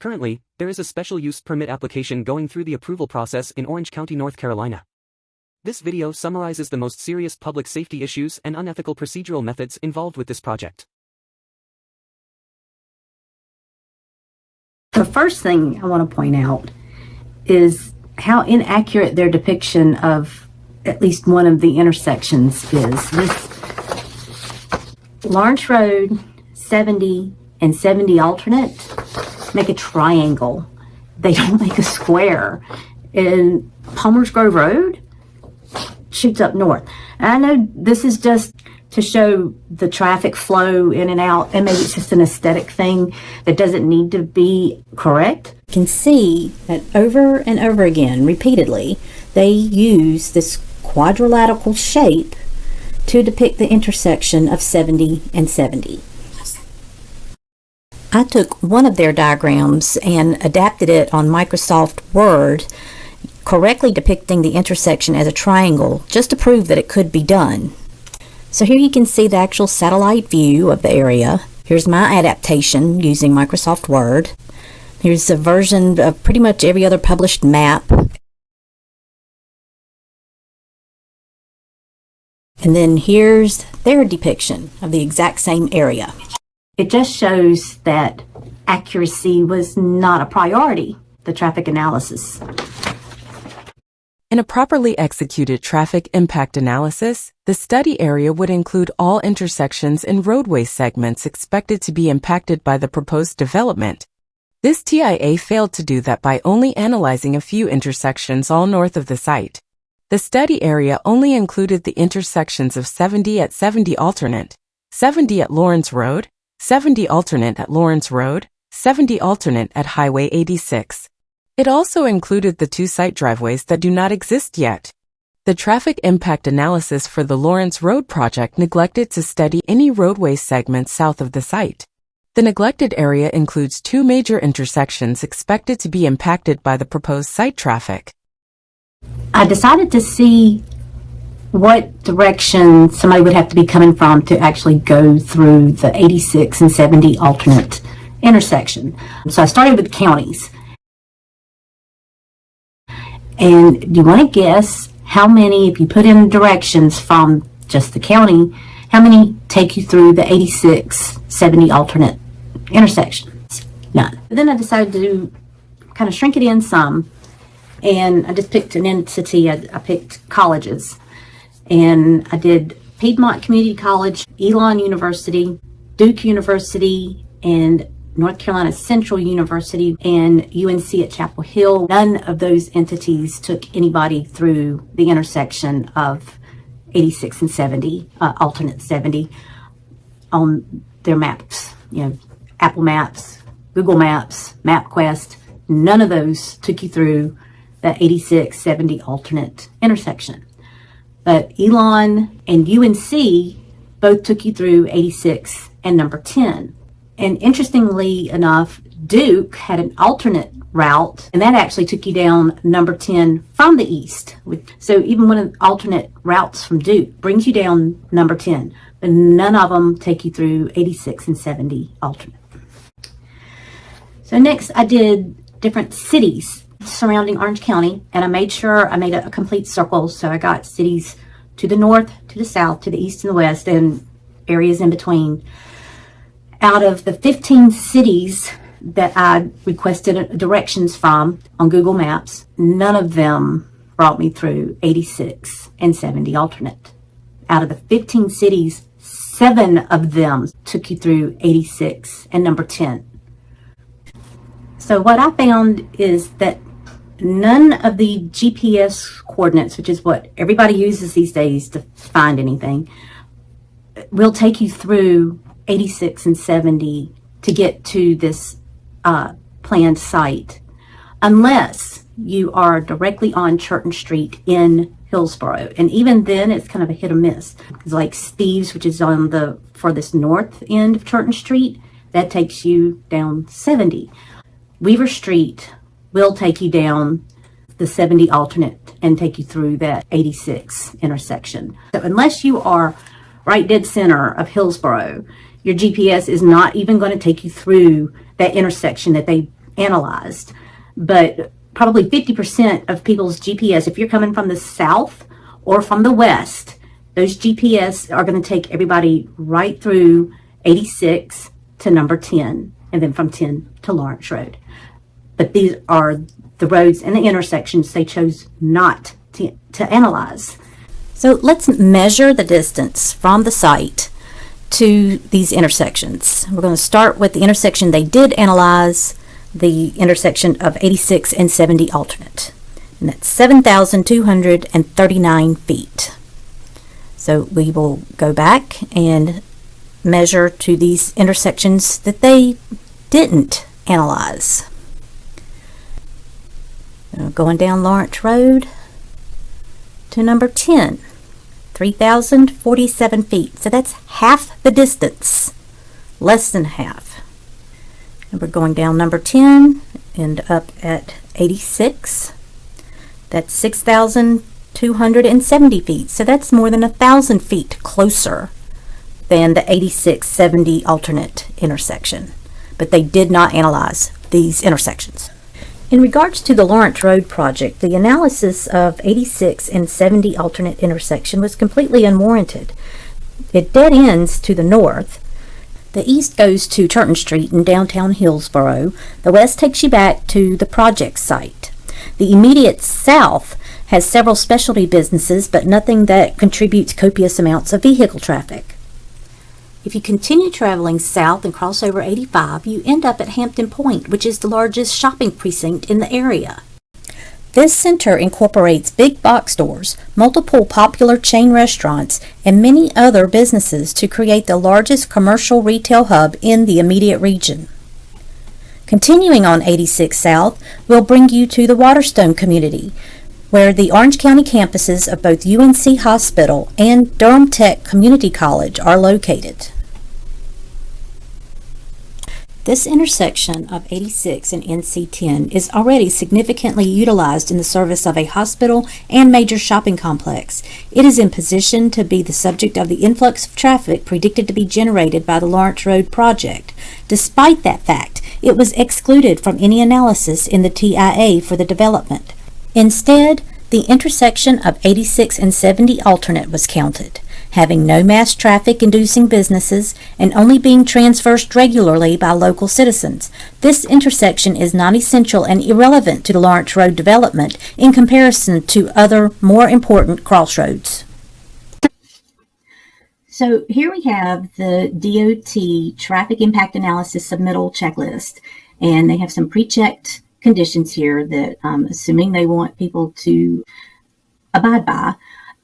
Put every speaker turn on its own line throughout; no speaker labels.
Currently, there is a special use permit application going through the approval process in Orange County, North Carolina. This video summarizes the most serious public safety issues and unethical procedural methods involved with this project.
The first thing I want to point out is how inaccurate their depiction of at least one of the intersections is. This Lawrence Road 70 and 70 alternate make a triangle. They don't make a square. And Palmer's Grove Road shoots up north. And I know this is just to show the traffic flow in and out, and maybe it's just an aesthetic thing that doesn't need to be correct.
You can see that over and over again, repeatedly, they use this quadrilateral shape to depict the intersection of 70 and 70. I took one of their diagrams and adapted it on Microsoft Word, correctly depicting the intersection as a triangle, just to prove that it could be done. So here you can see the actual satellite view of the area. Here's my adaptation using Microsoft Word. Here's a version of pretty much every other published map. And then here's their depiction of the exact same area.
It just shows that accuracy was not a priority, the traffic analysis.
In a properly executed traffic impact analysis, the study area would include all intersections and roadway segments expected to be impacted by the proposed development. This TIA failed to do that by only analyzing a few intersections all north of the site. The study area only included the intersections of 70 at 70 alternate, 70 at Lawrence Road, 70 alternate at Lawrence Road, 70 alternate at Highway 86. It also included the two site driveways that do not exist yet. The traffic impact analysis for the Lawrence Road project neglected to study any roadway segments south of the site. The neglected area includes two major intersections expected to be impacted by the proposed site traffic.
I decided to see what direction somebody would have to be coming from to actually go through the 86 and 70 alternate intersection. So I started with counties. And do you want to guess how many, if you put in directions from just the county, how many take you through the 86, 70 alternate intersections? None. But then I decided to kind of shrink it in some, and I just picked an entity. I picked colleges, and I did Piedmont Community College, Elon University, Duke University, and North Carolina Central University, and UNC at Chapel Hill. None of those entities took anybody through the intersection of 86 and 70, alternate 70, on their maps. You know, Apple Maps, Google Maps, MapQuest. None of those took you through the 86, 70 alternate intersection. But Elon and UNC both took you through 86 and number 10. And interestingly enough, Duke had an alternate route, and that actually took you down number 10 from the east. So even one of the alternate routes from Duke brings you down number 10, but none of them take you through 86 and 70 alternate. So next I did different cities surrounding Orange County, and I made sure I made a complete circle. So I got cities to the north, to the south, to the east and the west, and areas in between. Out of the 15 cities that I requested directions from on Google Maps, none of them brought me through 86 and 70 alternate. Out of the 15 cities, 7 of them took you through 86 and number 10. So what I found is that none of the GPS coordinates, which is what everybody uses these days to find anything, will take you through 86 and 70 to get to this planned site, unless you are directly on Churton Street in Hillsborough. And even then, it's kind of a hit or miss. It's like Steve's, which is on the furthest north end of Churton Street, that takes you down 70. Weaver Street will take you down the 70 alternate and take you through that 86 intersection. So unless you are right dead center of Hillsborough, your GPS is not even going to take you through that intersection that they analyzed, but probably 50% of people's GPS, if you're coming from the south or from the west, those GPS are going to take everybody right through 86 to number 10, and then from 10 to Lawrence Road. But these are the roads and the intersections they chose not to analyze.
So let's measure the distance from the site to these intersections. We're going to start with the intersection they did analyze, the intersection of 86 and 70 alternate. And that's 7,239 feet. So we will go back and measure to these intersections that they didn't analyze. Going down Lawrence Road to number 10, 3,047 feet. So that's half the distance, less than half. And we're going down number 10 and up at 86. That's 6,270 feet. So that's more than 1,000 feet closer than the 86-70 alternate intersection. But they did not analyze these intersections. In regards to the Lawrence Road project, the analysis of 86 and 70 alternate intersection was completely unwarranted. It dead ends to the north. The east goes to Turton Street in downtown Hillsboro. The west takes you back to the project site. The immediate south has several specialty businesses, but nothing that contributes copious amounts of vehicle traffic. If you continue traveling south and cross over 85, you end up at Hampton Point, which is the largest shopping precinct in the area. This center incorporates big box stores, multiple popular chain restaurants, and many other businesses to create the largest commercial retail hub in the immediate region. Continuing on 86 South will bring you to the Waterstone community, where the Orange County campuses of both UNC Hospital and Durham Tech Community College are located. This intersection of 86 and NC10 is already significantly utilized in the service of a hospital and major shopping complex. It is in position to be the subject of the influx of traffic predicted to be generated by the Lawrence Road project. Despite that fact, it was excluded from any analysis in the TIA for the development. Instead, the intersection of 86 and 70 alternate was counted, having no mass traffic inducing businesses and only being traversed regularly by local citizens. This intersection is non-essential and irrelevant to the Lawrence Road development in comparison to other more important crossroads. So here we have the DOT traffic impact analysis submittal checklist, and they have some pre-checked conditions here that assuming they want people to abide by,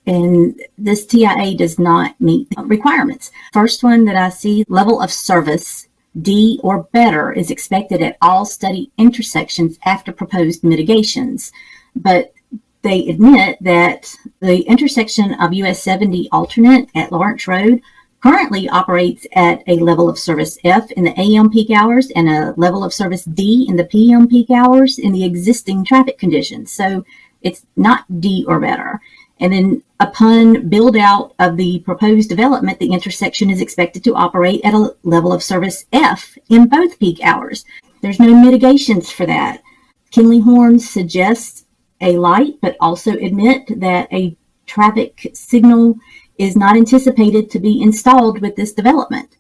and this TIA does not meet requirements. First one that I see, level of service D or better is expected at all study intersections after proposed mitigations, but they admit that the intersection of US 70 alternate at Lawrence Road currently operates at a level of service F in the AM peak hours and a level of service D in the PM peak hours in the existing traffic conditions. So it's not D or better. And then upon build out of the proposed development, the intersection is expected to operate at a level of service F in both peak hours. There's no mitigations for that. Kinley Horns suggests a light, but also admit that a traffic signal is not anticipated to be installed with this development.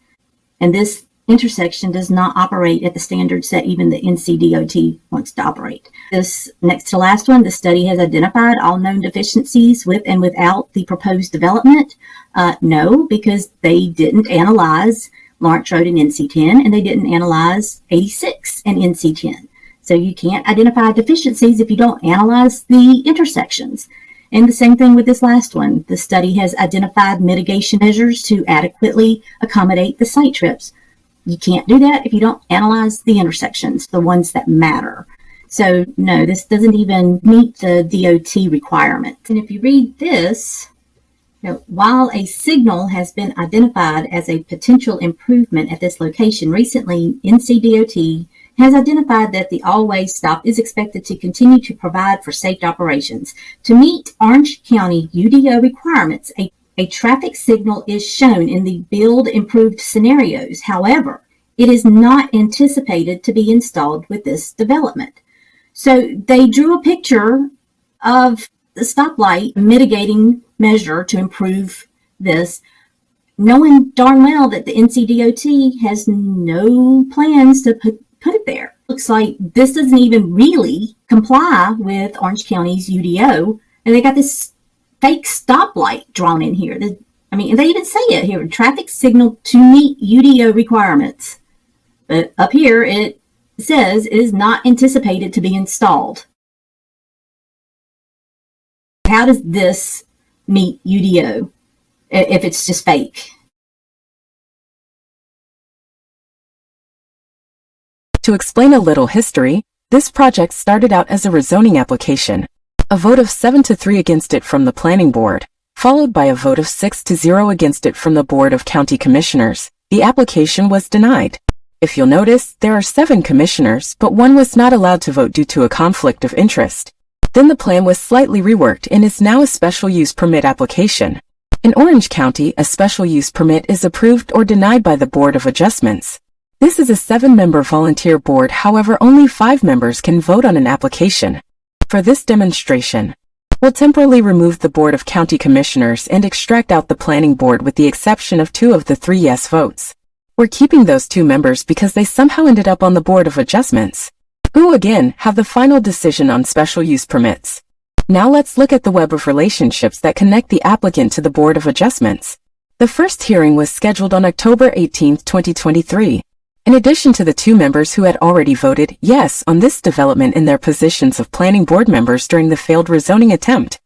And this intersection does not operate at the standards that even the NCDOT wants to operate. This next to last one, the study has identified all known deficiencies with and without the proposed development. No, because they didn't analyze Lawrence Road and NC10, and they didn't analyze 86 and NC10. So you can't identify deficiencies if you don't analyze the intersections. And the same thing with this last one. The study has identified mitigation measures to adequately accommodate the site trips. You can't do that if you don't analyze the intersections, the ones that matter. So no, this doesn't even meet the DOT requirement. And if you read this, while a signal has been identified as a potential improvement at this location, recently NCDOT has identified that the all-way stop is expected to continue to provide for safe operations. To meet Orange County UDO requirements, a traffic signal is shown in the build improved scenarios. However,
it is not anticipated to be installed with this development. So they drew a picture of the stoplight mitigating measure to improve this, knowing darn well that the NCDOT has no plans to put it there. Looks like this doesn't even really comply with Orange County's UDO, and they got this fake stoplight drawn in here. I mean, they even say it here, traffic signal to meet UDO requirements. But up here, it says it is not anticipated to be installed. How does this meet UDO if it's just fake?
To explain a little history, this project started out as a rezoning application. A vote of 7-3 against it from the Planning Board, followed by a vote of 6-0 against it from the Board of County Commissioners. The application was denied. If you'll notice, there are 7 commissioners, but one was not allowed to vote due to a conflict of interest. Then the plan was slightly reworked and is now a special use permit application. In Orange County, a special use permit is approved or denied by the Board of Adjustments. This is a 7-member volunteer board, however only 5 members can vote on an application. For this demonstration, we'll temporarily remove the Board of County Commissioners and extract out the Planning Board with the exception of 2 of the 3 yes votes. We're keeping those 2 members because they somehow ended up on the Board of Adjustments, who again have the final decision on special use permits. Now let's look at the web of relationships that connect the applicant to the Board of Adjustments. The first hearing was scheduled on October 18, 2023. In addition to the 2 members who had already voted yes on this development in their positions of planning board members during the failed rezoning attempt,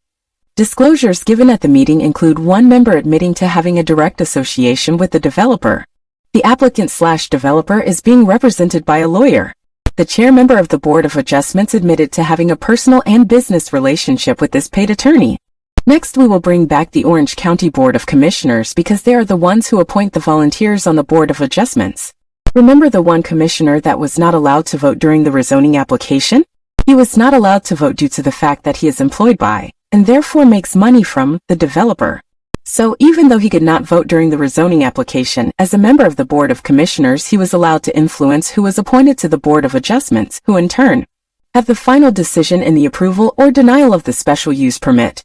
disclosures given at the meeting include 1 member admitting to having a direct association with the developer. The applicant/developer is being represented by a lawyer. The chair member of the Board of Adjustments admitted to having a personal and business relationship with this paid attorney. Next, we will bring back the Orange County Board of Commissioners because they are the ones who appoint the volunteers on the Board of Adjustments. Remember the one commissioner that was not allowed to vote during the rezoning application? He was not allowed to vote due to the fact that he is employed by, and therefore makes money from, the developer. So even though he could not vote during the rezoning application, as a member of the Board of Commissioners he was allowed to influence who was appointed to the Board of Adjustments, who in turn have the final decision in the approval or denial of the special use permit.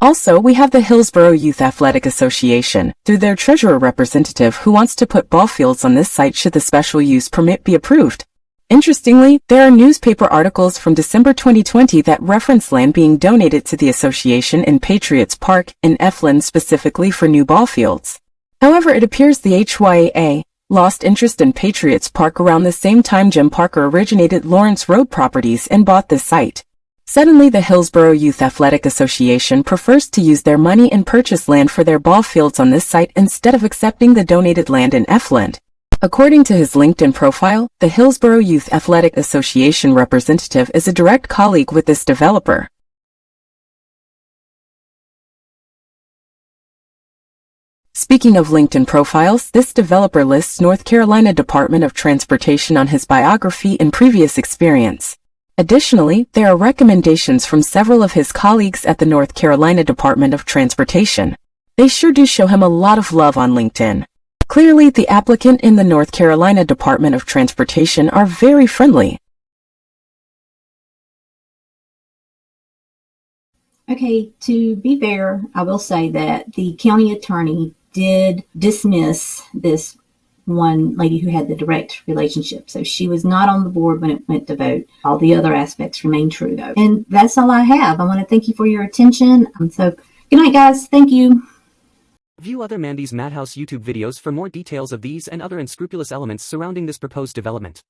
Also, we have the Hillsborough Youth Athletic Association, through their treasurer representative who wants to put ball fields on this site should the special use permit be approved. Interestingly, there are newspaper articles from December 2020 that reference land being donated to the association in Patriots Park in Eflin specifically for new ball fields. However, it appears the HYAA lost interest in Patriots Park around the same time Jim Parker originated Lawrence Road Properties and bought this site. Suddenly, the Hillsborough Youth Athletic Association prefers to use their money and purchase land for their ball fields on this site instead of accepting the donated land in Efland. According to his LinkedIn profile, the Hillsborough Youth Athletic Association representative is a direct colleague with this developer. Speaking of LinkedIn profiles, this developer lists North Carolina Department of Transportation on his biography and previous experience. Additionally, there are recommendations from several of his colleagues at the North Carolina Department of Transportation. They sure do show him a lot of love on LinkedIn. Clearly, the applicant in the North Carolina Department of Transportation are very friendly.
Okay, to be fair, I will say that the county attorney did dismiss this one lady who had the direct relationship. So she was not on the board when it went to vote. All the other aspects remain true, though. And that's all I have. I want to thank you for your attention. So good night, guys. Thank you.
View other Mandy's Madhouse YouTube videos for more details of these and other unscrupulous elements surrounding this proposed development.